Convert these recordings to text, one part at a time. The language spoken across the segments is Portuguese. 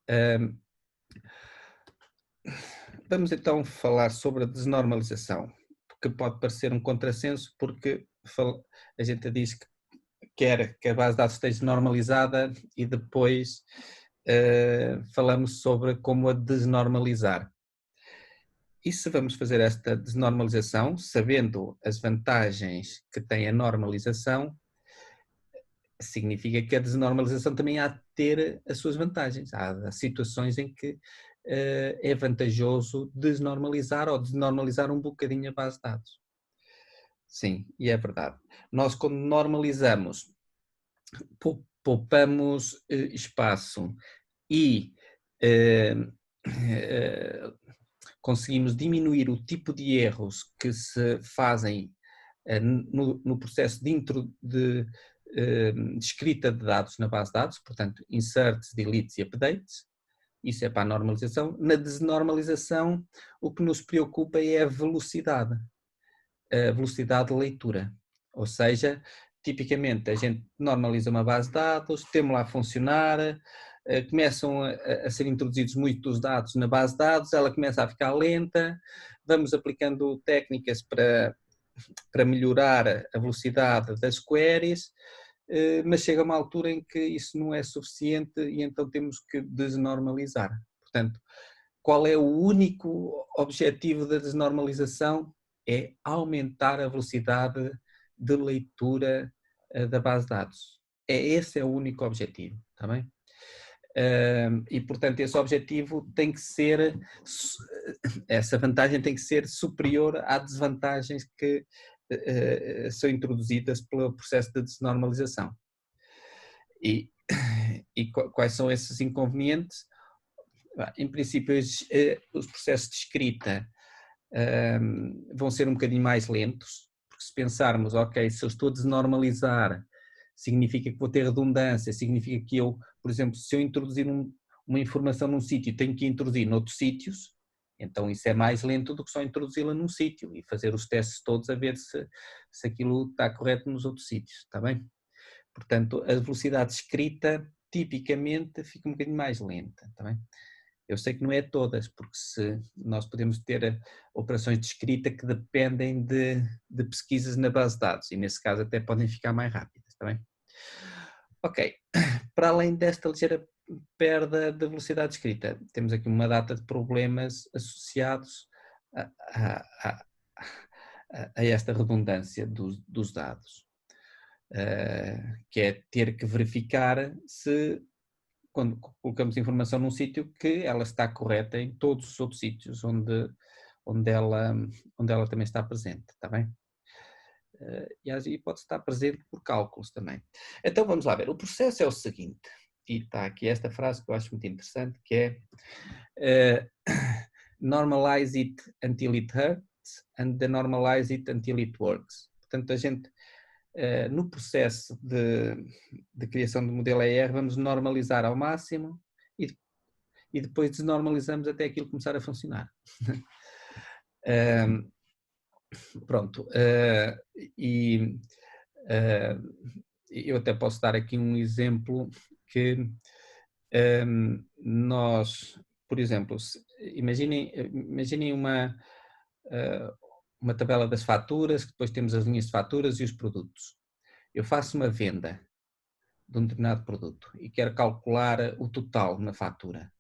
Ahm, Vamos então falar sobre a desnormalização, porque pode parecer um contrassenso, porque a gente diz que quer que a base de dados esteja normalizada e depois falamos sobre como a desnormalizar. E se vamos fazer esta desnormalização, sabendo as vantagens que tem a normalização, significa que a desnormalização também há de ter as suas vantagens. Há situações em que é vantajoso desnormalizar ou desnormalizar um bocadinho a base de dados. Sim, e é verdade. Nós, quando normalizamos, poupamos espaço e eh, eh, conseguimos diminuir o tipo de erros que se fazem no processo de escrita de dados na base de dados, portanto, inserts, deletes e updates, isso é para a normalização. Na desnormalização, o que nos preocupa é a velocidade de leitura, ou seja, tipicamente a gente normaliza uma base de dados, temos lá a funcionar, começam a ser introduzidos muitos dados na base de dados, ela começa a ficar lenta, vamos aplicando técnicas para melhorar a velocidade das queries, mas chega uma altura em que isso não é suficiente e então temos que desnormalizar. Portanto, qual é o único objetivo da desnormalização? É aumentar a velocidade de leitura da base de dados. Esse é o único objetivo, está bem? E, portanto, esse objetivo tem que ser, essa vantagem tem que ser superior às desvantagens que são introduzidas pelo processo de desnormalização. E, e quais são esses inconvenientes? Em princípio, os processos de escrita vão ser um bocadinho mais lentos, porque se pensarmos, ok, se eu estou a desnormalizar, significa que vou ter redundância, significa que eu, por exemplo, se eu introduzir uma informação num sítio, tenho que introduzir noutros sítios, então isso é mais lento do que só introduzi-la num sítio e fazer os testes todos a ver se aquilo está correto nos outros sítios, está bem? Portanto, a velocidade de escrita tipicamente fica um bocadinho mais lenta, está bem? Eu sei que não é todas, porque nós podemos ter operações de escrita que dependem de pesquisas na base de dados e nesse caso até podem ficar mais rápidas, está bem? Ok, para além desta ligeira perda de velocidade de escrita, temos aqui uma data de problemas associados a, a, a, a esta redundância dos dados, que é ter que verificar se quando colocamos informação num sítio que ela está correta em todos os outros sítios onde ela também está presente, está bem? E pode estar presente por cálculos também. Então vamos lá ver, o processo é o seguinte, e está aqui esta frase que eu acho muito interessante, que é normalize it until it hurts and denormalize it until it works. Portanto, a gente no processo de criação do modelo ER vamos normalizar ao máximo e depois desnormalizamos até aquilo começar a funcionar. Pronto, e eu até posso dar aqui um exemplo que nós, por exemplo, imaginem uma tabela das faturas, que depois temos as linhas de faturas e os produtos. Eu faço uma venda de um determinado produto e quero calcular o total na fatura.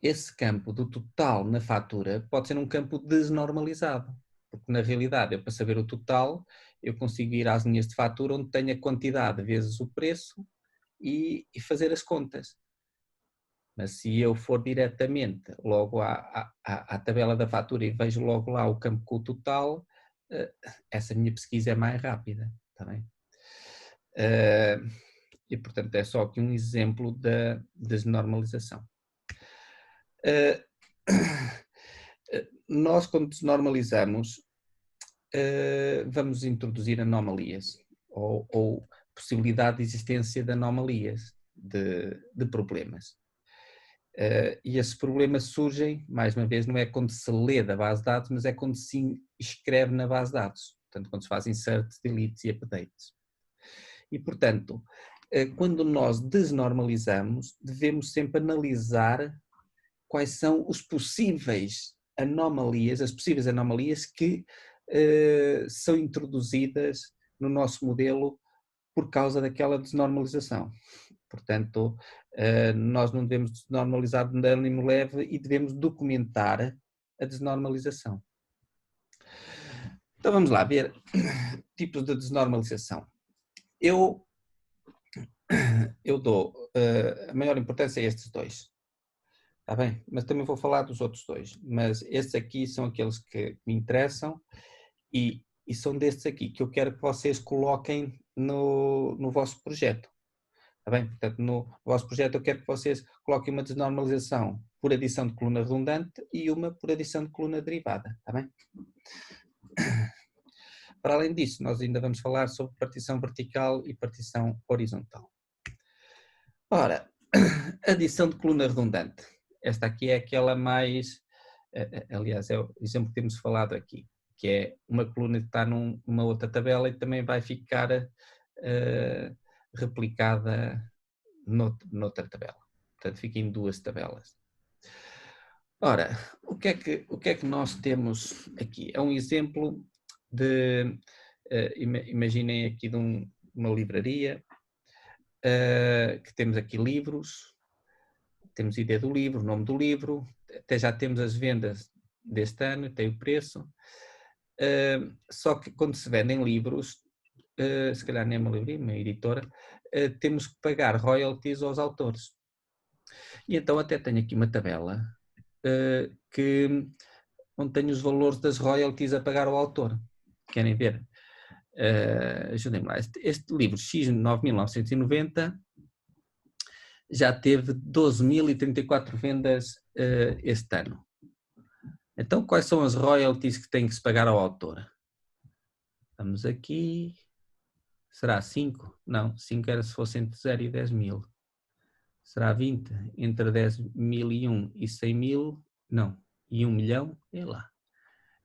Esse campo do total na fatura pode ser um campo desnormalizado, porque na realidade eu para saber o total eu consigo ir às linhas de fatura onde tenho a quantidade vezes o preço e fazer as contas. Mas se eu for diretamente logo à tabela da fatura e vejo logo lá o campo com o total, essa minha pesquisa é mais rápida, está bem? E portanto é só aqui um exemplo da desnormalização. Nós quando desnormalizamos vamos introduzir anomalias ou possibilidade de existência de anomalias, de problemas. E esses problemas surgem, mais uma vez, não é quando se lê da base de dados, mas é quando se escreve na base de dados, portanto quando se faz inserts, deletes e updates. E portanto, quando nós desnormalizamos, devemos sempre analisar quais são os possíveis anomalias, as possíveis anomalias que são introduzidas no nosso modelo por causa daquela desnormalização. Portanto, nós não devemos desnormalizar de ânimo leve e devemos documentar a desnormalização. Então vamos lá ver tipos de desnormalização. Eu dou a maior importância a estes dois. Está bem? Mas também vou falar dos outros dois. Mas estes aqui são aqueles que me interessam e são destes aqui que eu quero que vocês coloquem no vosso projeto. Está bem? Portanto, no vosso projeto eu quero que vocês coloquem uma desnormalização por adição de coluna redundante e uma por adição de coluna derivada. Está bem? Para além disso, nós ainda vamos falar sobre partição vertical e partição horizontal. Ora, adição de coluna redundante. Esta aqui é aquela mais, aliás, é o exemplo que temos falado aqui, que é uma coluna que está numa outra tabela e também vai ficar replicada noutra tabela. Portanto, fica em duas tabelas. Ora, o que é que nós temos aqui? É um exemplo de, imaginem aqui de uma livraria, que temos aqui livros, temos a ideia do livro, o nome do livro, até já temos as vendas deste ano, tem o preço, só que quando se vendem livros, se calhar nem é uma livraria, uma editora, temos que pagar royalties aos autores. E então até tenho aqui uma tabela onde tenho os valores das royalties a pagar ao autor. Querem ver? Ajudem-me lá. Este livro, X 9.990, já teve 12.034 vendas este ano. Então, quais são as royalties que tem que se pagar ao autor? Vamos aqui. Será 5? Não, 5 era se fosse entre 0 e 10 mil. Será 20? Entre 10.001 e 100 mil? Não. E 1 milhão? É lá.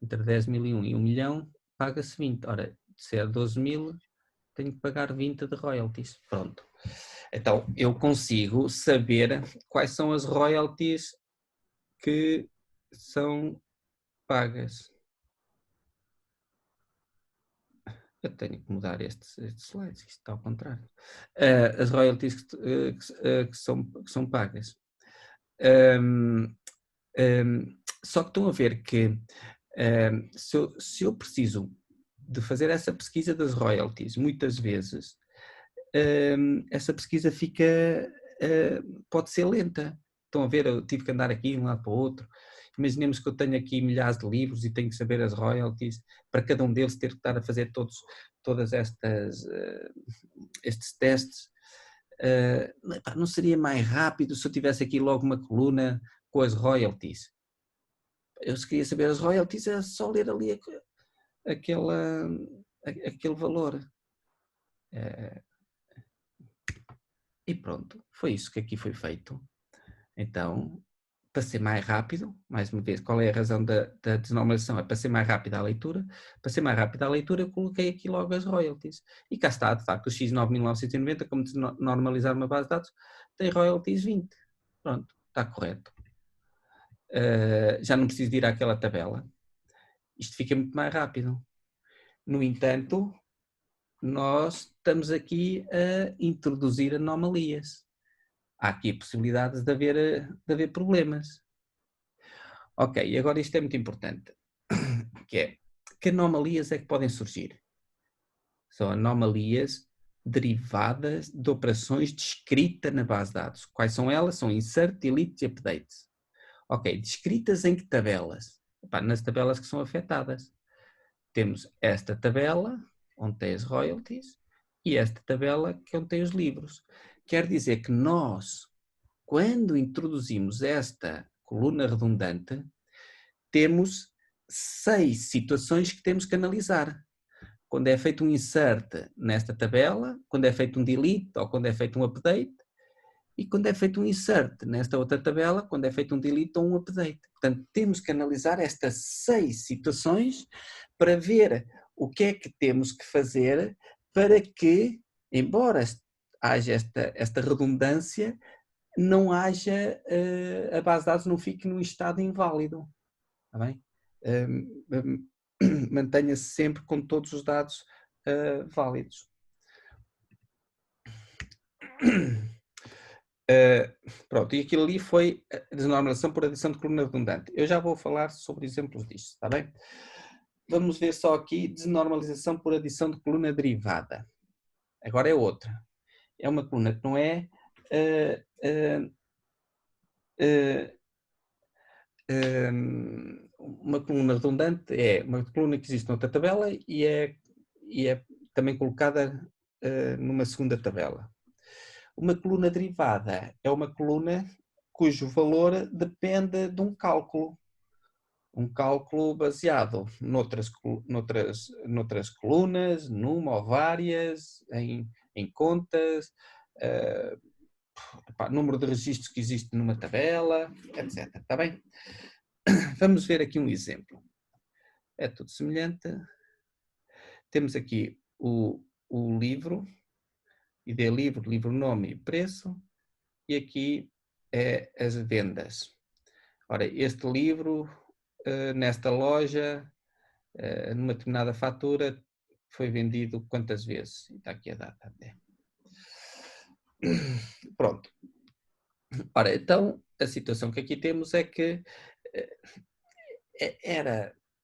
Entre 10.001 e 1 milhão, paga-se 20. Ora, se é 12 mil, tenho que pagar 20 de royalties. Pronto. Então, eu consigo saber quais são as royalties que são pagas. Eu tenho que mudar este slide, isto está ao contrário. As royalties que são pagas. Só que estão a ver que se eu preciso de fazer essa pesquisa das royalties, muitas vezes, essa pesquisa pode ser lenta. Estão a ver, eu tive que andar aqui de um lado para o outro. Imaginemos que eu tenho aqui milhares de livros e tenho que saber as royalties, para cada um deles ter que estar a fazer todas estes testes. Não seria mais rápido se eu tivesse aqui logo uma coluna com as royalties? Eu se queria saber as royalties, é só ler ali aquele valor. E pronto, foi isso que aqui foi feito. Então, para ser mais rápido, mais uma vez, qual é a razão da desnormalização? É para ser mais rápida a leitura. Para ser mais rápida a leitura, eu coloquei aqui logo as royalties. E cá está, de facto, o X 9.990, como normalizar uma base de dados, tem royalties 20. Pronto, está correto. Já não preciso de ir àquela tabela. Isto fica muito mais rápido. No entanto, nós estamos aqui a introduzir anomalias. Há aqui possibilidades de haver problemas. Ok, agora isto é muito importante, que é, que anomalias é que podem surgir? São anomalias derivadas de operações de escrita na base de dados. Quais são elas? São insert, delete e update. Ok, descritas em que tabelas? Nas tabelas que são afetadas. Temos esta tabela, onde tem as royalties, e esta tabela que onde tem os livros. Quer dizer que nós, quando introduzimos esta coluna redundante, temos 6 situações que temos que analisar. Quando é feito um insert nesta tabela, quando é feito um delete ou quando é feito um update, e quando é feito um insert nesta outra tabela, quando é feito um delete ou um update. Portanto, temos que analisar estas 6 situações para ver o que é que temos que fazer para que, embora haja esta redundância, não haja, a base de dados não fique num estado inválido, está bem? Mantenha-se sempre com todos os dados válidos. Pronto, e aquilo ali foi a desnormalização por adição de coluna redundante. Eu já vou falar sobre exemplos disto, está bem? Vamos ver só aqui desnormalização por adição de coluna derivada. Agora é outra. É uma coluna que não é uma coluna redundante, é uma coluna que existe noutra tabela e é também colocada numa segunda tabela. Uma coluna derivada é uma coluna cujo valor depende de um cálculo baseado noutras colunas, numa ou várias, em contas, número de registros que existe numa tabela, etc. Está bem? Vamos ver aqui um exemplo. É tudo semelhante. Temos aqui o livro, ID livro, livro nome e preço, e aqui é as vendas. Ora, este livro, nesta loja, numa determinada fatura, foi vendido quantas vezes? Está aqui a data até. Pronto. Ora, então, a situação que aqui temos é que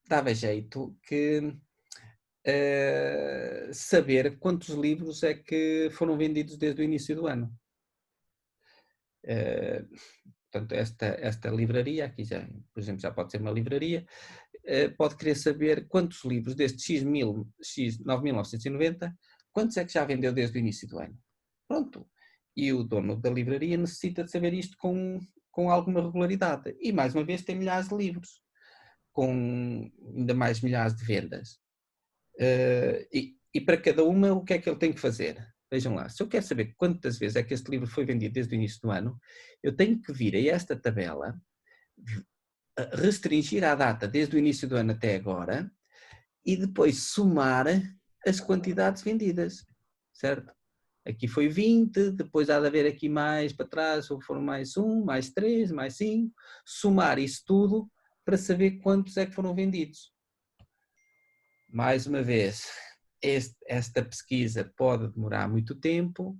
dava jeito que saber quantos livros é que foram vendidos desde o início do ano. Portanto, esta livraria, aqui já, por exemplo, já pode ser uma livraria, pode querer saber quantos livros destes X 9.990, quantos é que já vendeu desde o início do ano. Pronto. E o dono da livraria necessita de saber isto com alguma regularidade. E, mais uma vez, tem milhares de livros, com ainda mais milhares de vendas. E para cada uma, o que é que ele tem que fazer? Vejam lá, se eu quero saber quantas vezes é que este livro foi vendido desde o início do ano, eu tenho que vir a esta tabela, restringir a data desde o início do ano até agora e depois somar as quantidades vendidas, certo? Aqui foi 20, depois há de haver aqui mais para trás, ou foram mais 1, mais 3, mais 5, somar isso tudo para saber quantos é que foram vendidos. Mais uma vez, esta pesquisa pode demorar muito tempo,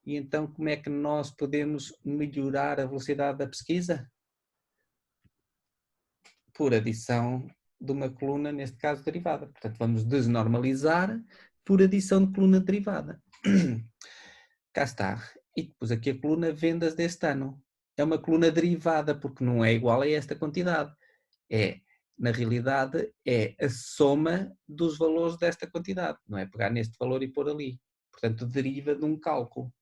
e então como é que nós podemos melhorar a velocidade da pesquisa? Por adição de uma coluna, neste caso derivada. Portanto, vamos desnormalizar por adição de coluna derivada. Cá está. E depois aqui a coluna vendas deste ano. É uma coluna derivada, porque não é igual a esta quantidade. Na realidade, é a soma dos valores desta quantidade. Não é pegar neste valor e pôr ali. Portanto, deriva de um cálculo.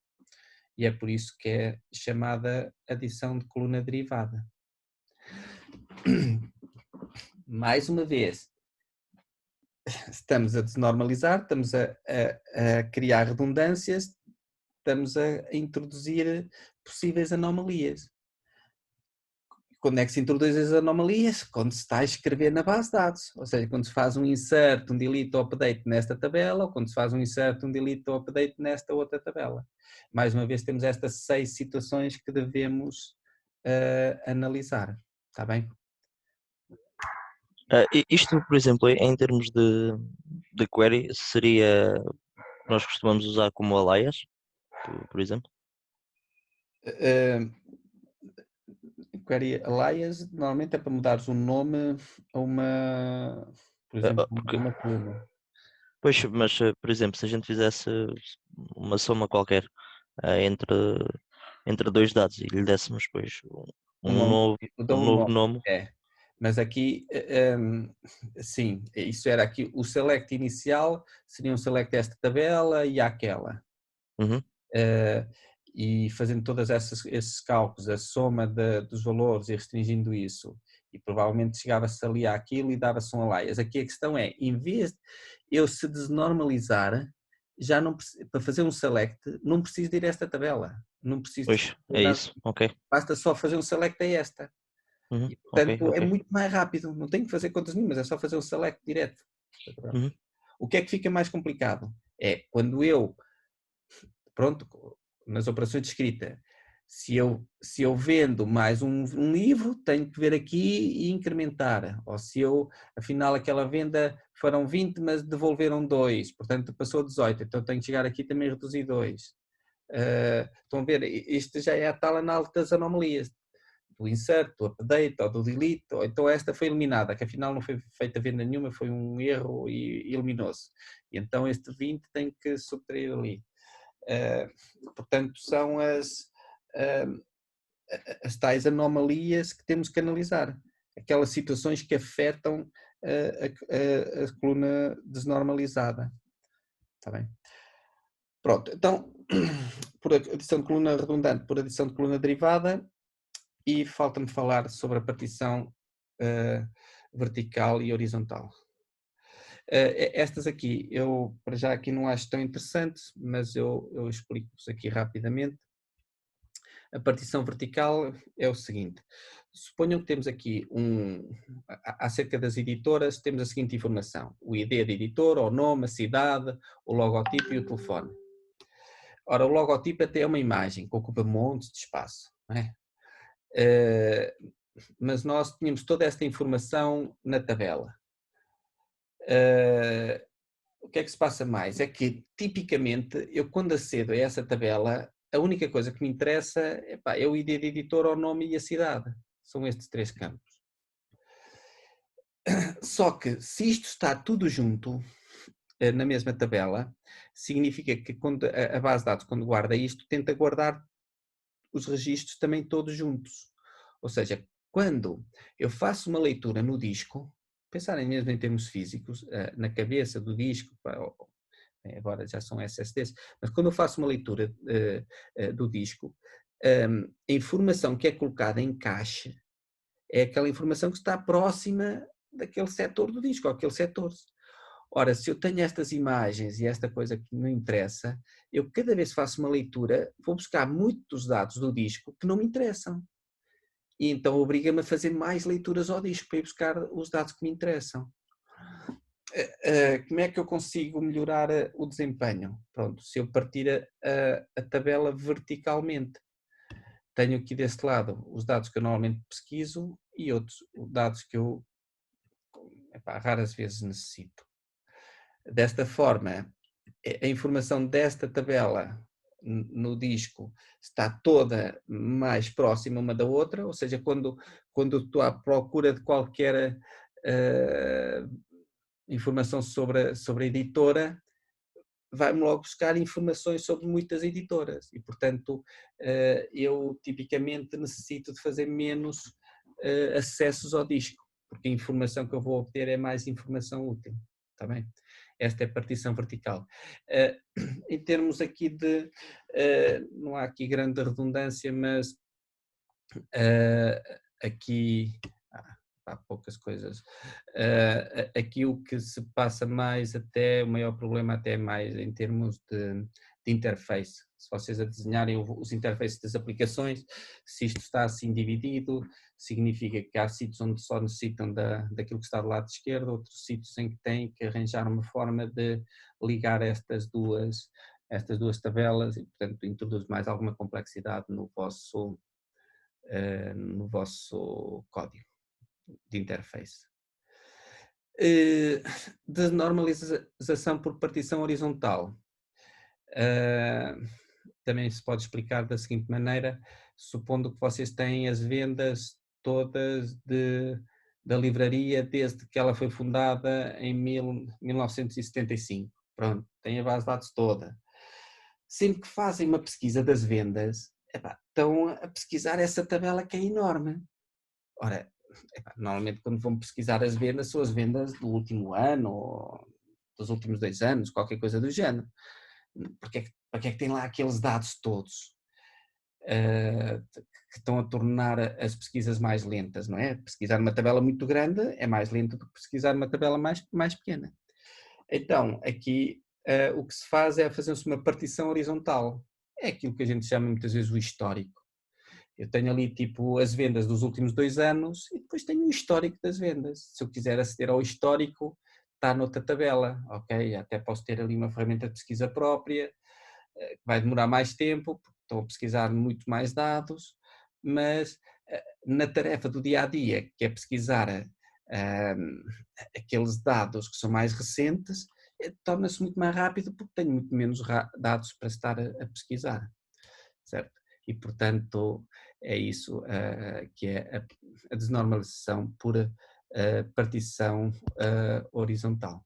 E é por isso que é chamada adição de coluna derivada. Mais uma vez, estamos a desnormalizar, estamos a criar redundâncias, estamos a introduzir possíveis anomalias. Quando é que se introduzem as anomalias? Quando se está a escrever na base de dados, ou seja, quando se faz um insert, um delete ou update nesta tabela, ou quando se faz um insert, um delete ou update nesta outra tabela. Mais uma vez temos estas 6 situações que devemos analisar, está bem? Isto, por exemplo, em termos de query, seria nós costumamos usar como alias, por exemplo? Query alias normalmente é para mudares um nome a uma, por exemplo, uma coluna. Pois, mas por exemplo, se a gente fizesse uma soma qualquer entre dois dados e lhe dessemos depois um novo nome. Mas aqui, sim, isso era aqui, o select inicial seria um select desta tabela e aquela. Uhum. E fazendo todos esses cálculos, a soma dos valores e restringindo isso, e provavelmente chegava-se ali àquilo e dava-se um alias. Aqui a questão é, em vez de eu se desnormalizar, já não para fazer um select, não preciso de ir a esta tabela. Não preciso pois, é isso, ok. Basta só fazer um select a esta. Uhum. E, portanto, okay. É muito mais rápido, não tenho que fazer contas nenhumas, é só fazer um select direto. Uhum. O que é que fica mais complicado? É quando eu pronto, nas operações de escrita, se eu vendo mais um livro, tenho que ver aqui e incrementar. Ou se afinal, aquela venda foram 20, mas devolveram 2, portanto passou 18, então tenho que chegar aqui também e reduzir 2. Estão a ver, isto já é a tal análise das anomalias, do insert, do update ou do delete, ou então esta foi eliminada, que afinal não foi feita venda nenhuma, foi um erro e eliminou-se. E então este 20 tem que subtrair ali. Portanto, são as tais anomalias que temos que analisar, aquelas situações que afetam a coluna desnormalizada. Está bem? Pronto, então, por adição de coluna redundante, por adição de coluna derivada, e falta-me falar sobre a partição vertical e horizontal. Estas aqui, eu para já aqui não acho tão interessante, mas eu explico-vos aqui rapidamente. A partição vertical é o seguinte: suponham que temos aqui acerca das editoras, temos a seguinte informação: o ID da editora, o nome, a cidade, o logotipo e o telefone. Ora, o logotipo até é uma imagem que ocupa montes de espaço, não é? Mas nós tínhamos toda esta informação na tabela. O que é que se passa mais? É que, tipicamente, eu quando acedo a essa tabela, a única coisa que me interessa é o ID de editor, o nome e a cidade. São estes 3 campos. Só que, se isto está tudo junto, na mesma tabela, significa que quando a base de dados, quando guarda isto, tenta guardar os registros também todos juntos. Ou seja, quando eu faço uma leitura no disco, pensarem mesmo em termos físicos, na cabeça do disco, agora já são SSDs, mas quando eu faço uma leitura do disco, a informação que é colocada em cache é aquela informação que está próxima daquele setor do disco, ou aquele setor. Ora, se eu tenho estas imagens e esta coisa que me interessa, eu cada vez que faço uma leitura vou buscar muitos dados do disco que não me interessam. E então obriga-me a fazer mais leituras ao disco para ir buscar os dados que me interessam. Como é que eu consigo melhorar o desempenho? Pronto, se eu partir a tabela verticalmente, tenho aqui deste lado os dados que eu normalmente pesquiso e outros dados que eu raras vezes necessito. Desta forma, a informação desta tabela no disco está toda mais próxima uma da outra, ou seja, quando estou à procura de qualquer informação sobre a editora, vai-me logo buscar informações sobre muitas editoras e, portanto, eu tipicamente necessito de fazer menos acessos ao disco, porque a informação que eu vou obter é mais informação útil, está bem? Esta é a partição vertical. Em termos aqui não há aqui grande redundância, mas aqui há poucas coisas. Aqui o que se passa mais até, o maior problema até é mais em termos de interface. Se vocês a desenharem os interfaces das aplicações, se isto está assim dividido, significa que há sítios onde só necessitam daquilo que está do lado esquerdo, outros sítios em que têm que arranjar uma forma de ligar estas duas tabelas e, portanto, introduz mais alguma complexidade no vosso código de interface. Desnormalização por partição horizontal. Também se pode explicar da seguinte maneira: supondo que vocês têm as vendas todas da livraria desde que ela foi fundada em 1975. Pronto, tem a base de dados toda. Sempre que fazem uma pesquisa das vendas, estão a pesquisar essa tabela que é enorme. Ora, normalmente quando vão pesquisar as vendas, são as vendas do último ano ou dos últimos 2 anos, qualquer coisa do género. Para que é que tem lá aqueles dados todos que estão a tornar as pesquisas mais lentas, não é? Pesquisar uma tabela muito grande é mais lento do que pesquisar uma tabela mais pequena. Então, aqui o que se faz é fazer-se uma partição horizontal. É aquilo que a gente chama muitas vezes o histórico. Eu tenho ali tipo as vendas dos últimos 2 anos e depois tenho o histórico das vendas. Se eu quiser aceder ao histórico, está noutra tabela, ok? Até posso ter ali uma ferramenta de pesquisa própria vai demorar mais tempo, porque estou a pesquisar muito mais dados, mas na tarefa do dia a dia, que é pesquisar aqueles dados que são mais recentes, torna-se muito mais rápido porque tenho muito menos dados para estar a pesquisar, certo? E, portanto, é isso que é a desnormalização por partição horizontal.